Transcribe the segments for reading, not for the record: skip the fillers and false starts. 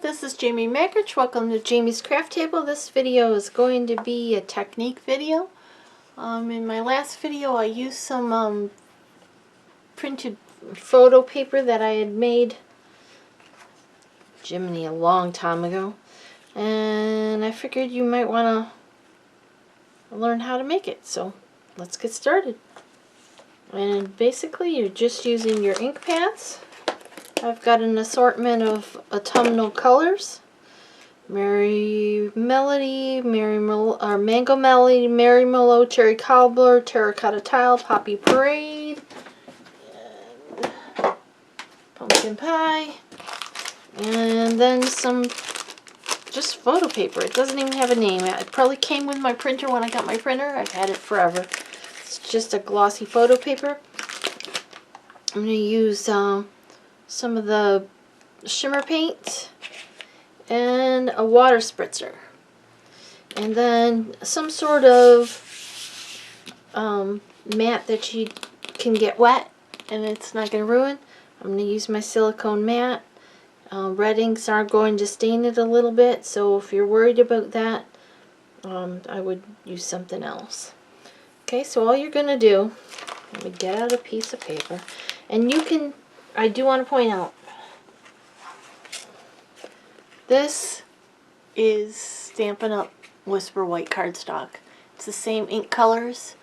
this is Jamie Mackridge. Welcome to Jamie's Craft Table. This video is going to be a technique video. In my last video I used some printed photo paper that I had made, Jiminy, a long time ago. And I figured you might want to learn how to make it. So let's get started. And basically you're just using your ink pads. I've got an assortment of autumnal colors. Mango Melody, Merry Mellow, Cherry Cobbler, Terracotta Tile, Poppy Parade, and Pumpkin Pie, and then some just photo paper. It doesn't even have a name. It probably came with my printer when I got my printer. I've had it forever. It's just a glossy photo paper. I'm going to use some of the shimmer paint and a water spritzer, and then some sort of mat that you can get wet and it's not going to ruin. I'm going to use my silicone mat. Red inks are going to stain it a little bit, so if you're worried about that, I would use something else. Okay, so all you're going to do, let me get out a piece of paper, and you can, I do want to point out, this is Stampin' Up! Whisper White cardstock. It's the same ink colors.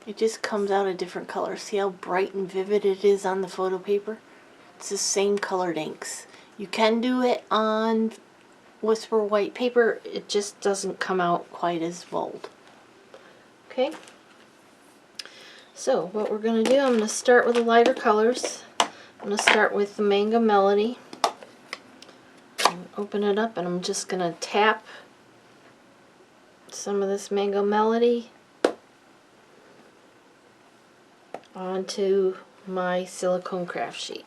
It just comes out a different color. See how bright and vivid it is on the photo paper? It's the same colored inks. You can do it on Whisper White paper. It just doesn't come out quite as bold. Okay? So what we're going to do, I'm going to start with the lighter colors. I'm going to start with the Mango Melody. Open it up, and I'm just going to tap some of this Mango Melody onto my silicone craft sheet.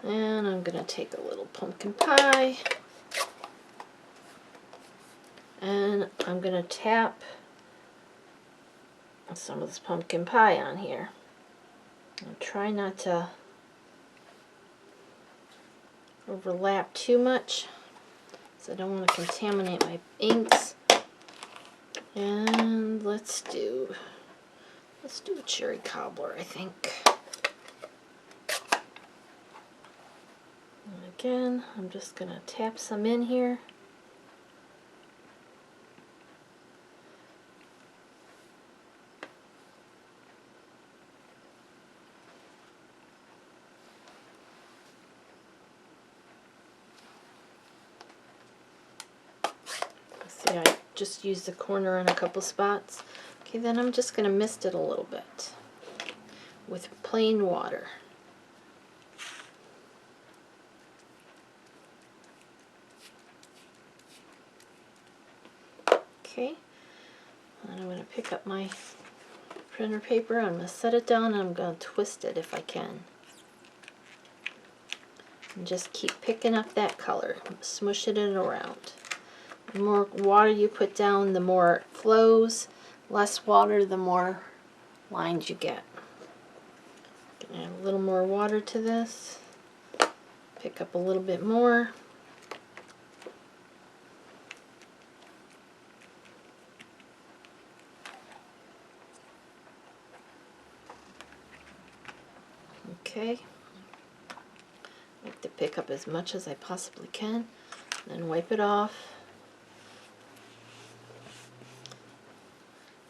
And I'm going to take a little pumpkin pie, and I'm going to tap some of this pumpkin pie on here. And try not to overlap too much, so I don't want to contaminate my inks. And let's do a cherry cobbler, I think. And again, I'm just going to tap some in here. See, I just used the corner in a couple spots. Okay, then I'm just going to mist it a little bit with plain water. Okay, and I'm going to pick up my printer paper. I'm going to set it down, and I'm going to twist it if I can. And just keep picking up that color, smushing it around. The more water you put down, the more it flows. Less water, the more lines you get. Add a little more water to this. Pick up a little bit more. Okay. I like to pick up as much as I possibly can, then wipe it off.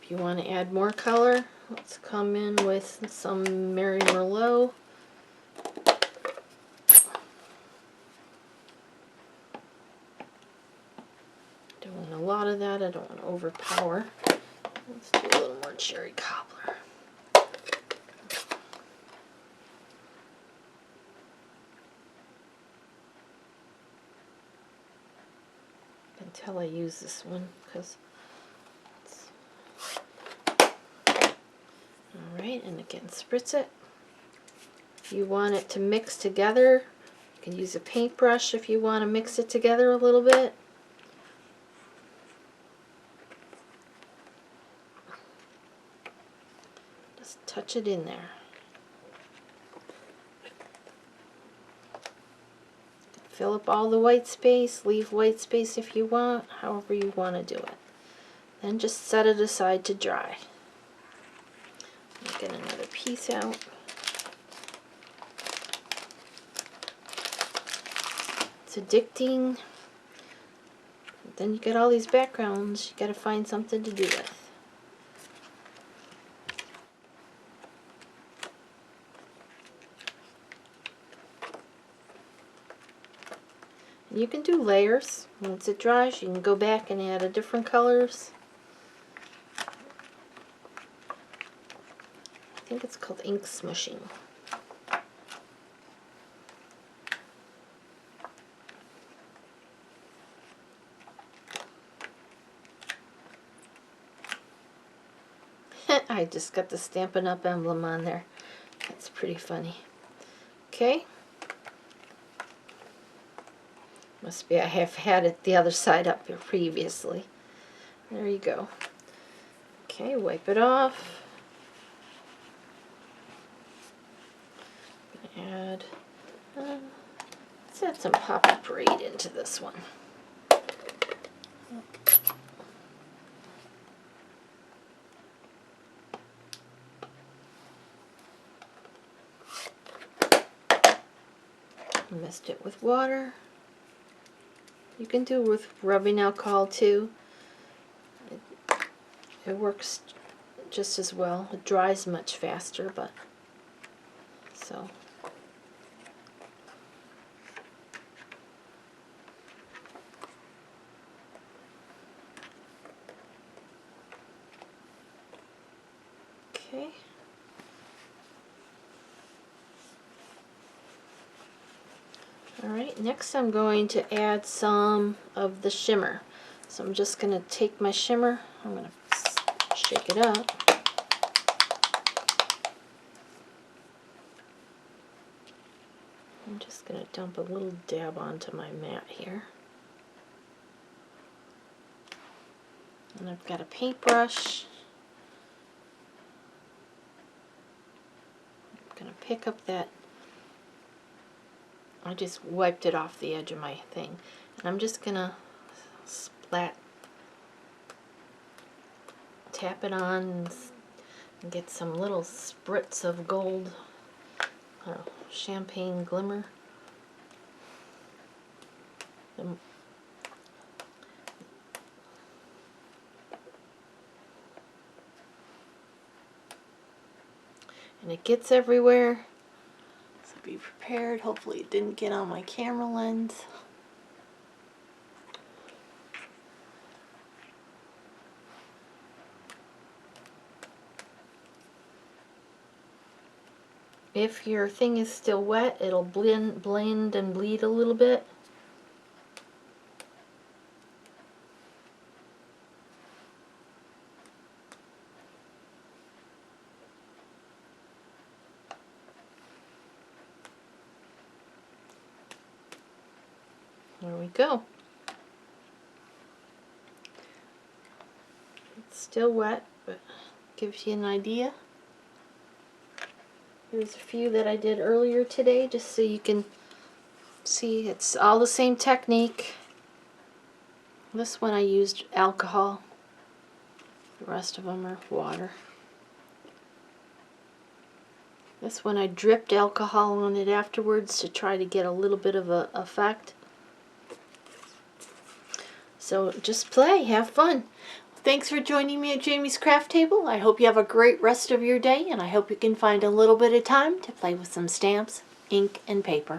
If you want to add more color, let's come in with some Merry Merlot. Don't want a lot of that, I don't want to overpower. Let's do a little more cherry cobbler. I can tell I use this one because it's alright, and again, spritz it. If you want it to mix together, you can use a paintbrush if you want to mix it together a little bit. Just touch it in there. Fill up all the white space, leave white space if you want, however you want to do it. Then just set it aside to dry. Get another piece out. It's addicting. Then you get all these backgrounds, you gotta find something to do with. You can do layers. Once it dries, you can go back and add a different colors. I think it's called ink smooshing. I just got the Stampin' Up! Emblem on there. That's pretty funny. Okay. Must be I have had it the other side up here previously. There you go. Okay, wipe it off. Add, let's add some Poppy Parade into this one. Mist it with water. You can do it with rubbing alcohol too. It works just as well. It dries much faster, but so. Okay. Alright, next I'm going to add some of the shimmer. So I'm just going to take my shimmer, I'm going to shake it up. I'm just going to dump a little dab onto my mat here. And I've got a paintbrush. I'm going to pick up that. I just wiped it off the edge of my thing. And I'm just going to tap it on and get some little spritz of gold, champagne glimmer. And it gets everywhere. So be prepared. Hopefully it didn't get on my camera lens. If your thing is still wet, it'll blend and bleed a little bit. There we go. It's still wet, but gives you an idea. Here's a few that I did earlier today, just so you can see it's all the same technique. This one I used alcohol. The rest of them are water. This one I dripped alcohol on it afterwards to try to get a little bit of an effect. So just play, have fun. Thanks for joining me at Jamie's Craft Table. I hope you have a great rest of your day, and I hope you can find a little bit of time to play with some stamps, ink, and paper.